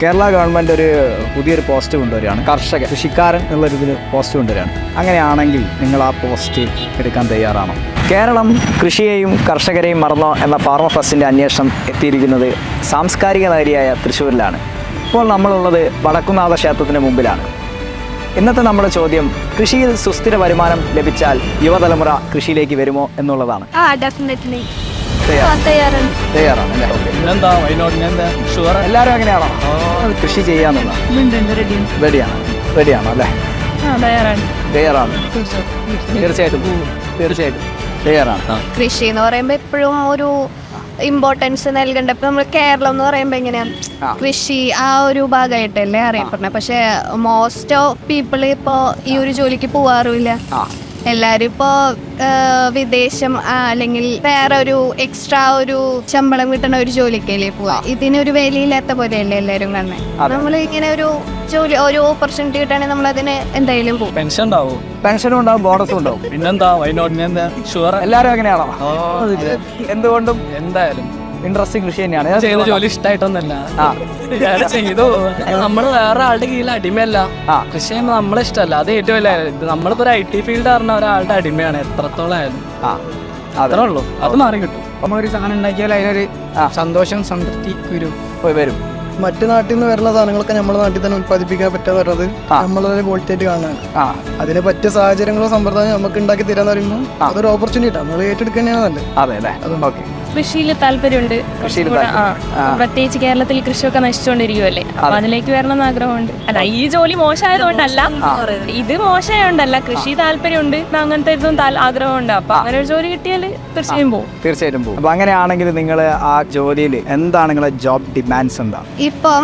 Kerala government ഒരു പുതിയൊരു post കൊണ്ടുവരികയാണ്. കൃഷിക്കാരൻ എന്നുള്ളൊരിതിൽ പോസ്റ്റ് കൊണ്ടുവരികയാണ്. അങ്ങനെയാണെങ്കിൽ നിങ്ങൾ ആ പോസ്റ്റ് എടുക്കാൻ തയ്യാറാണോ? കേരളം കൃഷിയെയും കർഷകരെയും മറന്നോ എന്ന ഫാർമർ ഫെസ്റ്റിൻ്റെ അന്വേഷണം എത്തിയിരിക്കുന്നത് സാംസ്കാരിക നഗരിയായ തൃശ്ശൂരിലാണ്. ഇപ്പോൾ നമ്മളുള്ളത് വടക്കുംനാഥ ക്ഷേത്രത്തിന് മുമ്പിലാണ്. ഇന്നത്തെ നമ്മുടെ ചോദ്യം, കൃഷിയിൽ സുസ്ഥിര വരുമാനം ലഭിച്ചാൽ യുവതലമുറ കൃഷിയിലേക്ക് വരുമോ എന്നുള്ളതാണ്. തയ്യാറാണ്. എല്ലാവരും അങ്ങനെയാണോ? കൃഷി ചെയ്യാന്നുള്ളതാണ്. റെഡിയാണോ അല്ലേ? തയ്യാറാണ്. തീർച്ചയായിട്ടും തയ്യാറാണ്. കൃഷി എന്ന് പറയുമ്പോ എപ്പോഴും ഒരു ഇമ്പോർട്ടൻസ് നൽകേണ്ട. ഇപ്പൊ നമ്മൾ കേരളം എന്ന് പറയുമ്പോ എങ്ങനെയാണ് കൃഷി ആ ഒരു ഭാഗമായിട്ടല്ലേ അറിയപ്പെടുന്നത്. പക്ഷെ മോസ്റ്റ് ഓഫ് പീപ്പിൾ ഇപ്പോ ഈ ഒരു ജോലിക്ക് പോവാറുമില്ല. എല്ലാരും ഇപ്പോ വിദേശം അല്ലെങ്കിൽ വേറെ ഒരു എക്സ്ട്രാ ഒരു ശമ്പളം കിട്ടുന്ന ഒരു ജോലിക്കല്ലേ പോവാ. ഇതിനൊരു വിലയില്ലാത്ത പോലെയല്ലേ എല്ലാരും കാണുന്നത്. നമ്മൾ ഇങ്ങനെ ഒരു ജോലി ഒരു ഓപ്പർച്യൂണിറ്റി കിട്ടുകയാണെങ്കിൽ നമ്മൾ അതിന് എന്തായാലും പോകും. പെൻഷനും ഉണ്ടാവും, ബോണസും ഉണ്ടാവും. പിന്നെന്താ എല്ലാരും അങ്ങനെയാണോ? എന്തുകൊണ്ടും എന്തായാലും ഇൻട്രസ്റ്റിംഗ് കൃഷി തന്നെയാണ്. ചെയ്ത ജോലി ഇഷ്ടമായിട്ടൊന്നല്ല ചെയ്തു. നമ്മള് വേറെ ആളുടെ കീഴിൽ അടിമയല്ല. കൃഷി ചെയ്യുമ്പോൾ നമ്മളെ ഇഷ്ടമല്ല, അത് ഏറ്റവും വലിയ. നമ്മളിപ്പോ ഒരു IT ഫീൽഡ് പറഞ്ഞ ഒരാളുടെ അടിമയാണ് എത്രത്തോളം ആയാലും. അത്രേ ഉള്ളൂ, അത് മാറി കിട്ടും. നമ്മളൊരു സാധനം ഉണ്ടാക്കിയാൽ അതിനൊരു സന്തോഷം സംതൃപ്തി വരും. മറ്റു നാട്ടിൽ നിന്ന് വരുന്ന സാധനങ്ങളൊക്കെ നമ്മുടെ നാട്ടിൽ തന്നെ ഉത്പാദിപ്പിക്കാൻ പറ്റാന്ന് പറയുന്നത് നമ്മളൊരു ക്വാളിറ്റി ആയിട്ട് കാണാൻ. അതിന് പറ്റിയ സാഹചര്യങ്ങളോ സമ്പ്രദായം നമുക്ക് ഉണ്ടാക്കി തരാന്ന് പറയുമ്പോൾ അതൊരു ഓപ്പർച്യൂണിറ്റി നമ്മൾ ഏറ്റെടുക്കുക തന്നെയാണ് നല്ലത്. അതെ അല്ലേ? ഓക്കെ. കൃഷിയിൽ താല്പര്യമുണ്ട്. പ്രത്യേകിച്ച് കേരളത്തിൽ കൃഷിയൊക്കെ നശിച്ചുകൊണ്ടിരിക്കുമല്ലേ, അപ്പൊ അതിലേക്ക് വരണമെന്ന് ആഗ്രഹമുണ്ട്. അല്ല, ഈ ജോലി മോശമായതുകൊണ്ടല്ല, ഇത് മോശമായതുകൊണ്ടല്ല, കൃഷി താല്പര്യമുണ്ട്, അങ്ങനത്തെ ഇതും ആഗ്രഹമുണ്ട്. അപ്പൊ അങ്ങനെ ഒരു ജോലി കിട്ടിയാൽ തീർച്ചയായും പോകും. അപ്പൊ അങ്ങനെയാണെങ്കിൽ നിങ്ങൾ ആ ജോലിയിൽ എന്താണ് നിങ്ങളെ ജോബ് ഡിമാൻഡ്സ്? എന്താണ് ഇപ്പം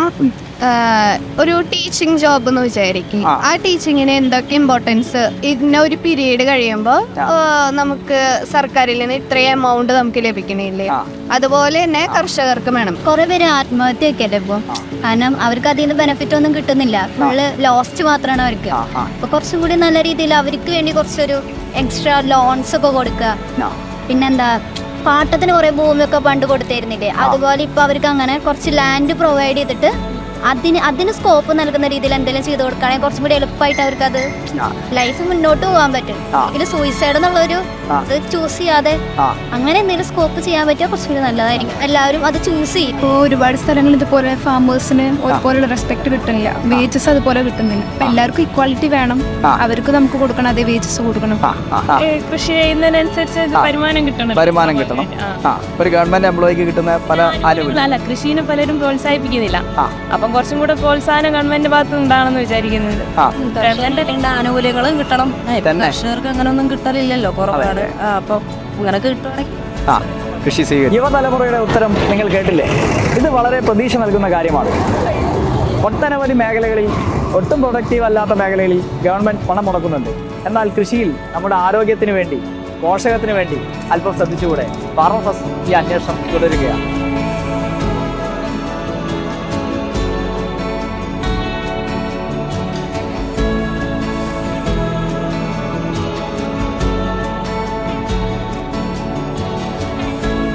ഒരു ടീച്ചിങ് ജോബ് എന്ന് വിചാരിക്കും. ആ ടീച്ചിങ്ങിന് എന്തൊക്കെ ഇമ്പോർട്ടൻസ്, ഇന്ന ഒരു പീരീഡ് കഴിയുമ്പോൾ നമുക്ക് സർക്കാരിൽ നിന്ന് ഇത്രയും എമൗണ്ട് നമുക്ക് ലഭിക്കണില്ലേ, അതുപോലെ തന്നെ കർഷകർക്ക് വേണം. കുറെ പേര് ആത്മഹത്യയൊക്കെ അല്ലേ ഇപ്പൊ, കാരണം അവർക്ക് അതിന് ബെനിഫിറ്റ് ഒന്നും കിട്ടുന്നില്ല, ഫുള്ള് ലോസ്റ്റ് മാത്രമാണ് അവർക്ക്. അപ്പൊ കുറച്ചും കൂടി നല്ല രീതിയിൽ അവർക്ക് വേണ്ടി കുറച്ചൊരു എക്സ്ട്രാ ലോൺസ് ഒക്കെ കൊടുക്കുക. പിന്നെന്താ, പാട്ടത്തിന് കുറെ ഭൂമിയൊക്കെ പണ്ട് കൊടുത്തിരുന്നില്ലേ, അതുപോലെ ഇപ്പൊ അവർക്ക് അങ്ങനെ കുറച്ച് ലാൻഡ് പ്രൊവൈഡ് ചെയ്തിട്ട് അതിന് സ്കോപ്പ് നൽകുന്ന രീതിയിൽ എന്തെങ്കിലും ചെയ്ത് കൊടുക്കുകയാണെങ്കിൽ കുറച്ചും കൂടി എളുപ്പമായിട്ട് അവർക്ക് അത് ലൈഫ് മുന്നോട്ട് പോകാൻ പറ്റും. ഇതിൽ സൂയിസൈഡ് എന്നുള്ളൊരു ചൂസ് ചെയ്യാതെ അങ്ങനെ എന്തെങ്കിലും സ്കോപ്പ് ചെയ്യാൻ പറ്റിയാൽ കുറച്ചും കൂടി നല്ലതായിരിക്കും. എല്ലാവരും അത് ചൂസ് ചെയ്യും. ഇപ്പോൾ ഒരുപാട് സ്ഥലങ്ങളിൽ ഇതുപോലെ ഫാമേഴ്സിന് ഒരുപോലുള്ള റെസ്പെക്ട് കിട്ടുന്നില്ല, വേജസ് അതുപോലെ കിട്ടുന്നില്ല. അപ്പൊ എല്ലാവർക്കും ഇക്വാളിറ്റി വേണം, അവർക്ക് നമുക്ക് കൊടുക്കണം, അതേ വേജസ് കൊടുക്കണം. കൃഷി ചെയ്യുന്നതിനനുസരിച്ച് വരുമാനം കിട്ടണം. ഒരു ഗവൺമെന്റ് എംപ്ലോയിക്ക് കിട്ടുന്ന പല അല്ല, കൃഷിനെ പലരും പ്രോത്സാഹിപ്പിക്കുന്നില്ല. അപ്പം കുറച്ചും കൂടെ പ്രോത്സാഹനം ഗവൺമെന്റ് ഭാഗത്ത് ഉണ്ടാണെന്ന് വിചാരിക്കുന്നത്. ആനുകൂല്യങ്ങളും കിട്ടണം. കർഷകർക്ക് അങ്ങനെ ഒന്നും കിട്ടലില്ലല്ലോ, കുറവാണ്. അപ്പൊ അങ്ങനെ കിട്ടുവാണെങ്കിൽ കൃഷി ചെയ്യും. യുവതലമുറയുടെ ഉത്തരം നിങ്ങൾ കേട്ടില്ലേ? ഇത് വളരെ പ്രതീക്ഷ നൽകുന്ന കാര്യമാണ്. ഒട്ടനവധി മേഖലകളിൽ, ഒട്ടും പ്രൊഡക്റ്റീവ് അല്ലാത്ത മേഖലകളിൽ ഗവൺമെന്റ് പണം മുടക്കുന്നുണ്ട്. എന്നാൽ കൃഷിയിൽ നമ്മുടെ ആരോഗ്യത്തിന് വേണ്ടി, പോഷകത്തിന് വേണ്ടി അല്പം ശ്രദ്ധിച്ചുകൂടെ? ഫാർമർ ഫെസ്റ്റ് ഈ അന്വേഷണം തുടരുകയാണ്.